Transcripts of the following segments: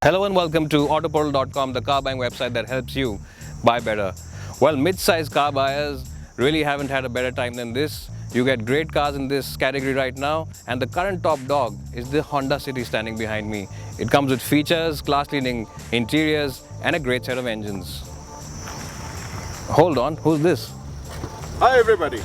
Hello and welcome to AutoPortal.com, the car buying website that helps you buy better. Well, mid-size car buyers really haven't had a better time than this. You get great cars in this category right now, and the current top dog is the Honda City standing behind me. It comes with features, class-leading interiors, and a great set of engines. Hold on, who's this? Hi everybody.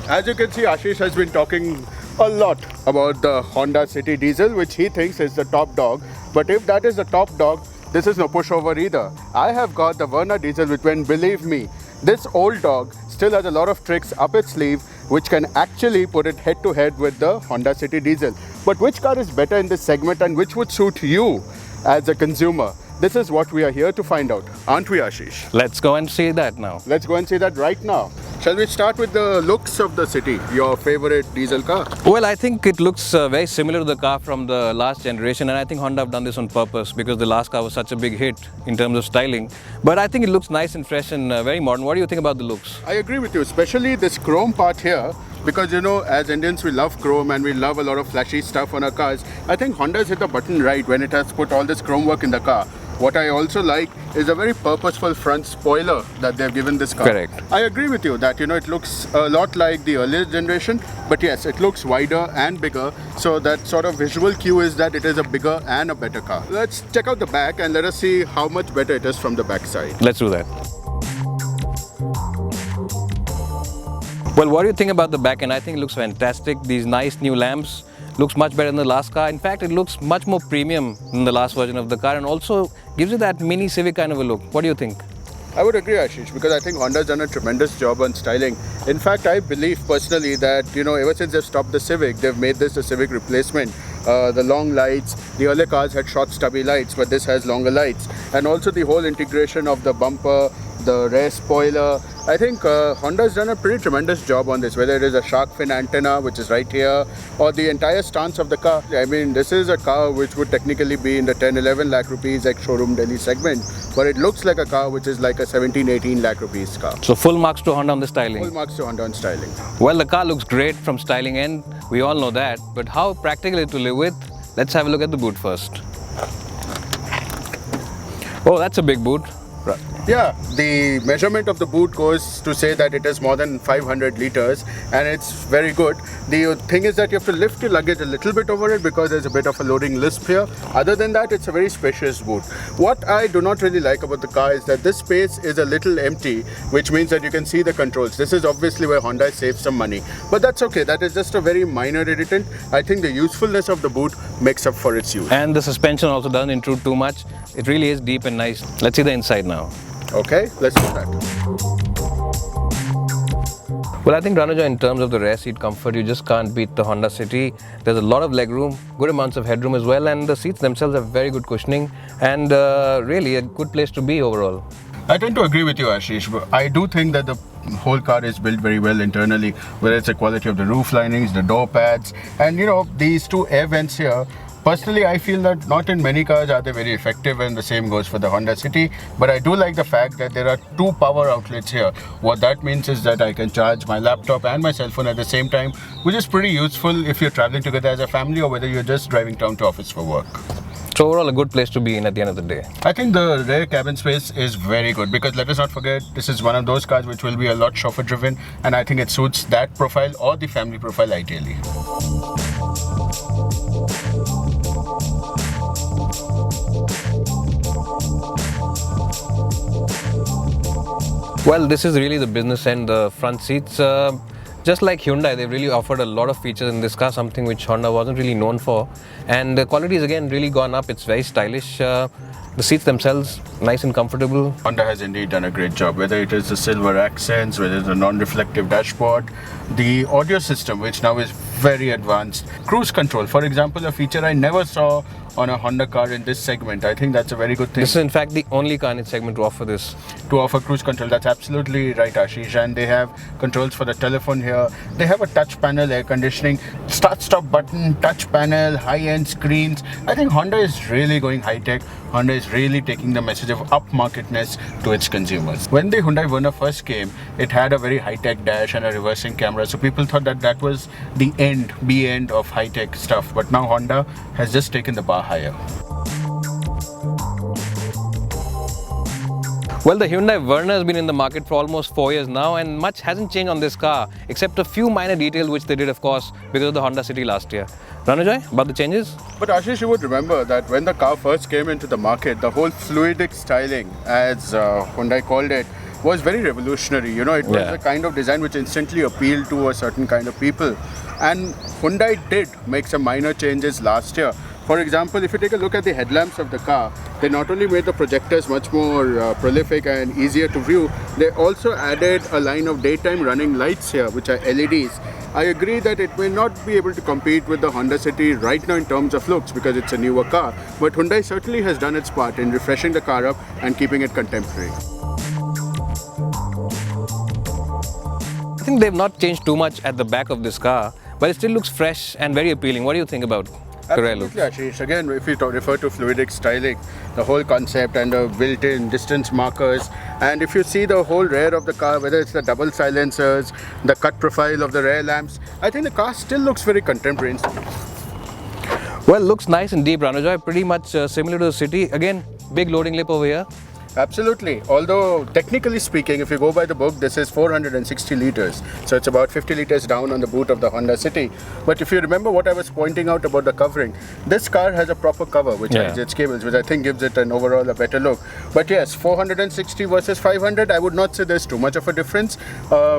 As you can see, Ashish has been talking a lot about the Honda City Diesel, which he thinks is the top dog. But if that is the top dog, this is no pushover either. I have got the Verna Diesel, which, when believe me, this old dog still has a lot of tricks up its sleeve, which can actually put it head to head with the Honda City Diesel. But which car is better in this segment and which would suit you as a consumer? This is what we are here to find out, aren't we, Ashish? Let's go and see that now. Let's go and see that right now. Shall we start with the looks of the City, your favorite diesel car? Well, I think it looks very similar to the car from the last generation, and I think Honda have done this on purpose because the last car was such a big hit in terms of styling. But I think it looks nice and fresh and very modern. What do you think about the looks? I agree with you, especially this chrome part here, because you know, as Indians we love chrome and we love a lot of flashy stuff on our cars. I think Honda's hit the button right when it has put all this chrome work in the car. What I also like is a very purposeful front spoiler that they've given this car. Correct. I agree with you that, you know, it looks a lot like the earlier generation, but yes, it looks wider and bigger. So that sort of visual cue is that it is a bigger and a better car. Let's check out the back and let us see how much better it is from the back side. Let's do that. Well, what do you think about the back end? I think it looks fantastic. These nice new lamps looks much better than the last car. In fact, it looks much more premium than the last version of the car and also gives you that mini Civic kind of a look. What do you think? I would agree, Ashish, because I think Honda's done a tremendous job on styling. In fact, I believe personally that, you know, ever since they've stopped the Civic, they've made this a Civic replacement. The long lights, the earlier cars had short stubby lights, but this has longer lights. And also the whole integration of the bumper, the rear spoiler. I think Honda's done a pretty tremendous job on this, whether it is a shark fin antenna, which is right here, or the entire stance of the car. I mean, this is a car which would technically be in the 10-11 lakh rupees ex-showroom Delhi segment, but it looks like a car which is like a 17-18 lakh rupees car. So full marks to Honda on the styling. Full marks to Honda on styling. Well, the car looks great from styling end. We all know that. But how practical it to live with? Let's have a look at the boot first. Oh, that's a big boot. Yeah, the measurement of the boot goes to say that it is more than 500 liters and it's very good. The thing is that you have to lift your luggage a little bit over it because there's a bit of a loading lisp here. Other than that, it's a very spacious boot. What I do not really like about the car is that this space is a little empty, which means that you can see the controls. This is obviously where Honda saves some money, but that's okay. That is just a very minor irritant. I think the usefulness of the boot makes up for its use. And the suspension also doesn't intrude too much. It really is deep and nice. Let's see the inside now. Okay, let's do that. Well, I think, Ranuja, in terms of the rear seat comfort, you just can't beat the Honda City. There's a lot of legroom, good amounts of headroom as well, and the seats themselves have very good cushioning and really a good place to be overall. I tend to agree with you, Ashish, but I do think that the whole car is built very well internally, whether it's the quality of the roof linings, the door pads, and you know, these two air vents here. Personally, I feel that not in many cars are they very effective, and the same goes for the Honda City. But I do like the fact that there are two power outlets here. What that means is that I can charge my laptop and my cell phone at the same time, which is pretty useful if you're traveling together as a family or whether you're just driving down to office for work. So overall, a good place to be in at the end of the day. I think the rear cabin space is very good because let us not forget, this is one of those cars which will be a lot chauffeur driven, and I think it suits that profile or the family profile ideally. Well, this is really the business end, the front seats. Just like Hyundai, they've really offered a lot of features in this car, something which Honda wasn't really known for. And the quality is again really gone up. It's very stylish. The seats themselves, nice and comfortable. Honda has indeed done a great job, whether it is the silver accents, whether it's the non-reflective dashboard, the audio system, which now is very advanced. Cruise control, for example, a feature I never saw on a Honda car in this segment. I think that's a very good thing. This is in fact the only car in its segment to offer this. To offer cruise control, that's absolutely right, Ashish. And they have controls for the telephone here. They have a touch panel, air conditioning, start-stop button, touch panel, high-end screens. I think Honda is really going high-tech. Honda is really taking the message of upmarketness to its consumers. When the Hyundai Verna first came, it had a very high-tech dash and a reversing camera. So people thought that that was the end of high-tech stuff. But now Honda has just taken the bar higher. Well, the Hyundai Verna has been in the market for almost 4 years now, and much hasn't changed on this car except a few minor details which they did, of course, because of the Honda City last year. Ranujoy, about the changes? But Ashish, you would remember that when the car first came into the market, the whole fluidic styling, as Hyundai called it, was very revolutionary. You know, it was the kind of design which instantly appealed to a certain kind of people. And Hyundai did make some minor changes last year. For example, if you take a look at the headlamps of the car, they not only made the projectors much more prolific and easier to view, they also added a line of daytime running lights here, which are LEDs. I agree that it may not be able to compete with the Honda City right now in terms of looks because it's a newer car, but Hyundai certainly has done its part in refreshing the car up and keeping it contemporary. I think they've not changed too much at the back of this car, but it still looks fresh and very appealing. What do you think about Absolutely, Ashish. Again, if you refer to fluidic styling, the whole concept and the built-in distance markers, and if you see the whole rear of the car, whether it's the double silencers, the cut profile of the rear lamps, I think the car still looks very contemporary. Well, looks nice and deep, Ranujoy. Pretty much similar to the City. Again, big loading lip over here. Absolutely. Although technically speaking, if you go by the book, this is 460 liters. So it's about 50 liters down on the boot of the Honda City. But if you remember what I was pointing out about the covering, this car has a proper cover which has its cables, which I think gives it an overall a better look. But yes, 460 versus 500, I would not say there's too much of a difference.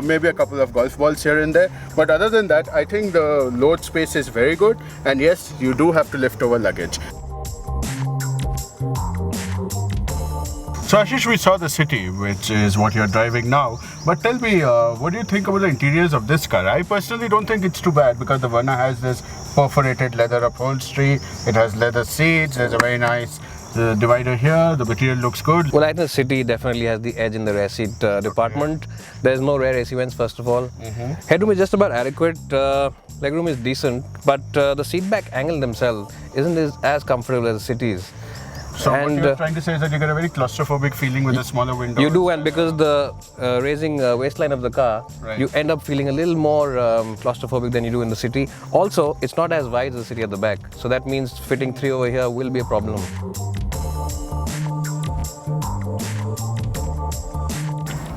Maybe a couple of golf balls here and there. But other than that, I think the load space is very good. And yes, you do have to lift over luggage. So Ashish, we saw the City, which is what you're driving now. But tell me, what do you think about the interiors of this car? I personally don't think it's too bad because the Verna has this perforated leather upholstery. It has leather seats. There's a very nice divider here. The material looks good. Well, I think the City definitely has the edge in the rear seat department. There's no rear AC vents, first of all. Headroom is just about adequate. Legroom is decent, but the seat back angle themselves isn't as comfortable as the City's. So what you're trying to say is that you get a very claustrophobic feeling with the smaller windows. You do, and because the raising waistline of the car, you end up feeling a little more claustrophobic than you do in the City. Also, it's not as wide as the City at the back, so that means fitting 3 over here will be a problem.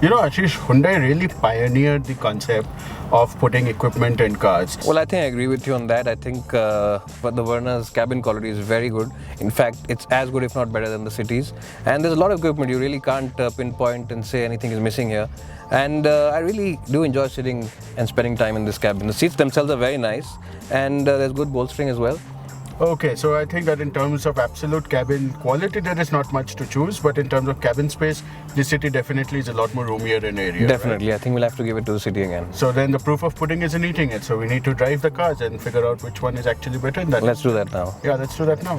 You know, Ashish, Hyundai really pioneered the concept of putting equipment in cars. Well, I think I agree with you on that. I think but the Verna's cabin quality is very good. In fact, it's as good if not better than the City's. And there's a lot of equipment. You really can't pinpoint and say anything is missing here. And I really do enjoy sitting and spending time in this cabin. The seats themselves are very nice, and there's good bolstering as well. Okay, so I think that in terms of absolute cabin quality, there is not much to choose, but in terms of cabin space, the City definitely is a lot more roomier in area. Definitely, right? I think we'll have to give it to the City again. So then the proof of pudding is in eating it. So we need to drive the cars and figure out which one is actually better in that. Let's do that now. Yeah, let's do that now.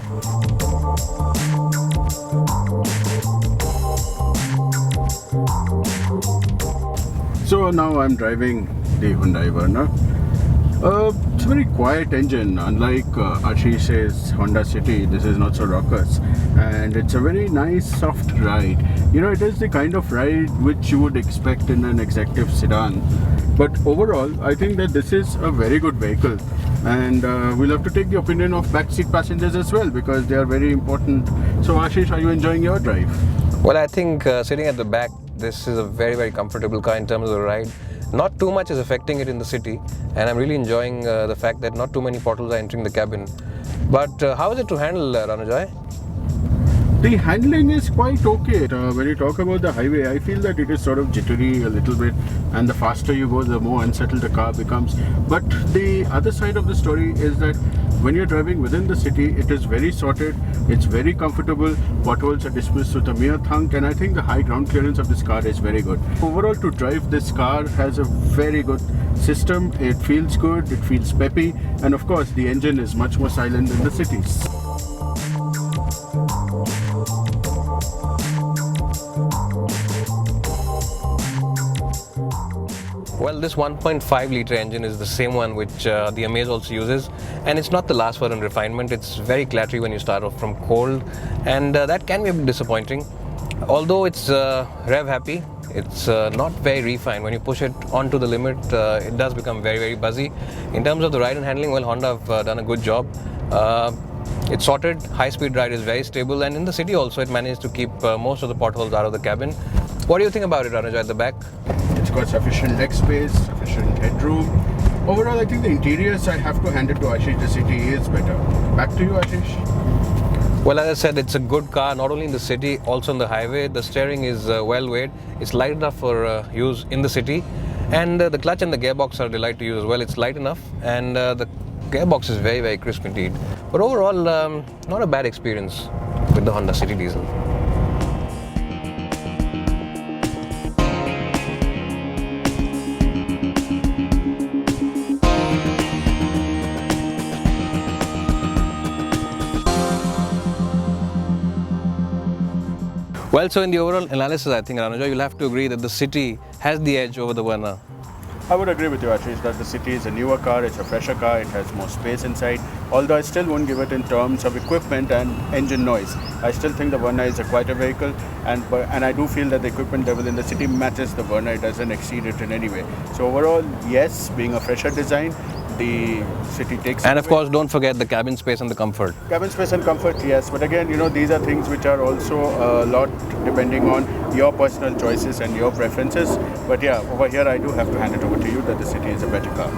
So now I'm driving the Hyundai Verna. It's a very quiet engine, unlike Ashish's Honda City. This is not so raucous, and it's a very nice soft ride. You know, it is the kind of ride which you would expect in an executive sedan. But overall, I think that this is a very good vehicle, and we'll have to take the opinion of backseat passengers as well because they are very important. So Ashish, are you enjoying your drive? Well, I think sitting at the back, this is a very, very comfortable car in terms of the ride. Not too much is affecting it in the City, and I'm really enjoying the fact that not too many portals are entering the cabin. But how is it to handle, Ranujoy? The handling is quite okay. When you talk about the highway, I feel that it is sort of jittery a little bit, and the faster you go, the more unsettled the car becomes. But the other side of the story is that when you're driving within the city, it is very sorted, it's very comfortable, potholes are dismissed with a mere thunk, and I think the high ground clearance of this car is very good. Overall, to drive this car has a very good system. It feels good, it feels peppy, and of course the engine is much more silent than the cities. Well, this 1.5 litre engine is the same one which the Amaze also uses, and it's not the last word on refinement. It's very clattery when you start off from cold, and that can be a bit disappointing. Although it's rev happy, it's not very refined. When you push it onto the limit, it does become very, very buzzy. In terms of the ride and handling, well, Honda have done a good job. It's sorted, high-speed ride is very stable, and in the city also it managed to keep most of the potholes out of the cabin. What do you think about it, Anuj, at the back? It's got sufficient leg space, sufficient headroom. Overall, I think the interiors, I have to hand it to Ashish, the city is better. Back to you, Ashish. Well, as I said, it's a good car, not only in the city, also on the highway. The steering is well weighed. It's light enough for use in the city. And the clutch and the gearbox are a delight to use as well. It's light enough, and the gearbox is very, very crisp indeed. But overall, not a bad experience with the Honda City Diesel. Well, so in the overall analysis, I think, Ranuja, you'll have to agree that the City has the edge over the Verna. I would agree with you, Ashish, that the City is a newer car, it's a fresher car, it has more space inside. Although I still won't give it in terms of equipment and engine noise. I still think the Verna is a quieter vehicle, and I do feel that the equipment level in the City matches the Verna, it doesn't exceed it in any way. So overall, yes, being a fresher design, the City takes. And of course, don't forget the cabin space and the comfort. Cabin space and comfort, yes. But again, these are things which are also a lot depending on your personal choices and your preferences. But yeah, over here I do have to hand it over to you that the City is a better car.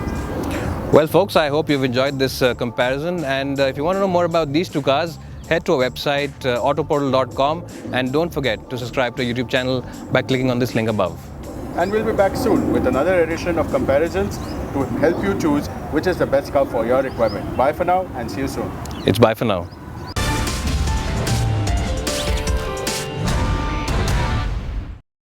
Well, folks, I hope you've enjoyed this comparison. And if you want to know more about these two cars, head to our website, autoportal.com. And don't forget to subscribe to our YouTube channel by clicking on this link above. And we'll be back soon with another edition of comparisons to help you choose which is the best car for your requirement. Bye for now and see you soon. It's bye for now.